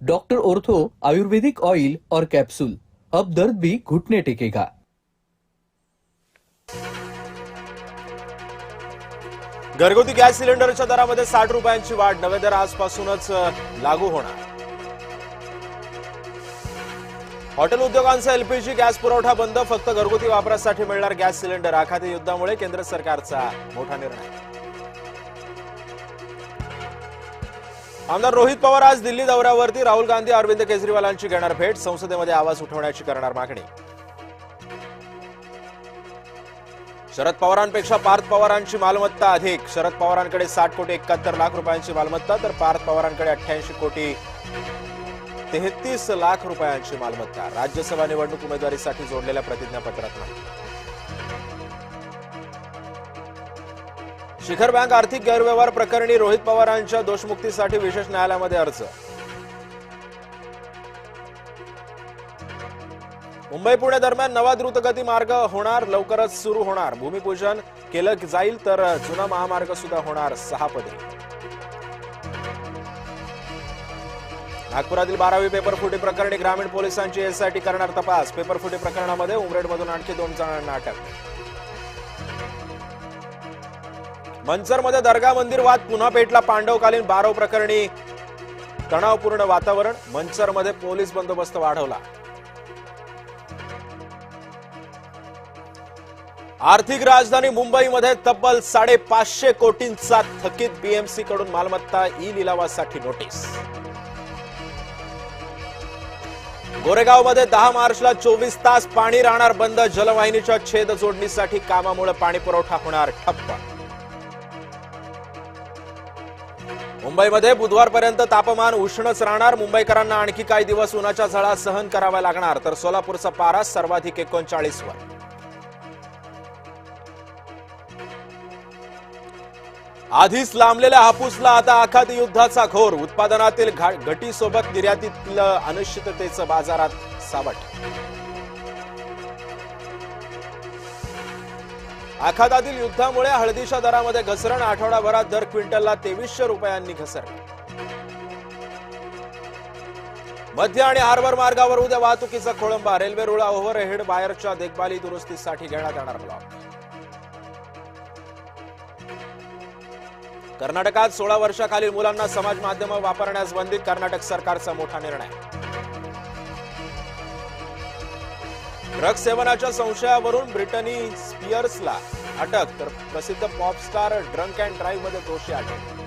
Doctor ortho आयुर्वेदिक oil और capsule, अब दर्द भी घुटने टेकेगा। घरगुती गॅस सिलेंडरच्या दरामध्ये 60 रुपयांची वाढ, नवे दर आजपासूनच लागू होणार। हॉटेल उद्योगांचा एलपीजी गॅस पुरवठा बंद, फक्त घरगुती वापरासाठी मिळणार गॅस सिलेंडर। आखाती युद्धामुळे केंद्र सरकारचा मोठा निर्णय। आमदार रोहित पवार आज दिल्ली दौऱ्यावरती, राहुल गांधी अरविंद केजरीवालांची घेणार भेट, संसदेमध्ये आवाज उठवण्याची करणार मागणी। शरद पवारांपेक्षा पार्थ पवारांची मालमत्ता अधिक, शरद पवारांकडे 60 कोटी 71 लाख रुपयांची मालमत्ता, तर पार्थ पवारांकडे 88 कोटी 33 लाख रुपयांची मालमत्ता। राज्यसभा निवडणूक उमेदवारीसाठी जोडलेल्या प्रतिज्ञापत्रात नाही। शिखर बँक आर्थिक गैरव्यवहार प्रकरणी रोहित पवारांच्या दोषमुक्तीसाठी विशेष न्यायालयामध्ये अर्ज। मुंबई पुणे दरम्यान नवा द्रुतगती मार्ग होणार, लवकरच सुरू होणार। भूमिपूजन केलं जाईल तर जुना महामार्ग सुद्धा होणार 6 पदरी। नागपुरातील 12वी पेपरफुटी प्रकरणी ग्रामीण पोलिसांची एसआयटी करणार तपास। पेपरफुटी प्रकरणामध्ये उमरेडमधून आणखी 2 जणांना अटक। मंचरमध्ये दर्गा मंदिर वाद पुन्हा पेटला, पांडवकालीन बारव प्रकरणी तणावपूर्ण वातावरण, मंचरमध्ये पोलीस बंदोबस्त वाढवला। आर्थिक राजधानी मुंबईमध्ये तब्बल 550 कोटींचा थकीत, बीएमसी कडून मालमत्ता ई लिलावासाठी नोटीस। गोरेगावमध्ये 10 मार्चला 24 तास पाणी राहणार बंद, जलवाहिनीच्या छेद जोडणीसाठी कामामुळे पाणी पुरवठा होणार ठप्प। मुंबईमध्ये बुधवारपर्यंत तापमान उष्णच राहणार, मुंबईकरांना आणखी काही दिवस उन्हाच्या झळा सहन कराव्या लागणार, तर सोलापूरचा पारा सर्वाधिक 39 वर। आधीच लांबलेल्या हापूसला आता आखाती युद्धाचा घोर, उत्पादनातील घटीसोबत निर्यातीतील अनिश्चिततेचं बाजारात सावट। आखातातील युद्धामुळे हळदीच्या दरामध्ये घसरण, आठवडाभरात दर क्विंटलला 2300 रुपयांनी घसरण। मध्य आणि हार्बर मार्गावर उद्या वाहतुकीचा खोळंबा, रेल्वे रुळ ओव्हरहेड वायरच्या देखभाली दुरुस्तीसाठी घेण्यात येणार ब्लॉक। कर्नाटकात 16 वर्षाखालील मुलांना समाज माध्यम वापरण्यास बंदी, कर्नाटक सरकारचा मोठा निर्णय। ड्रग्ज सेवनाच्या संशयावरून ब्रिटनी स्पियर्सला अटक, तर प्रसिद्ध pop star drunk and drive मध्ये दोषी आढळले।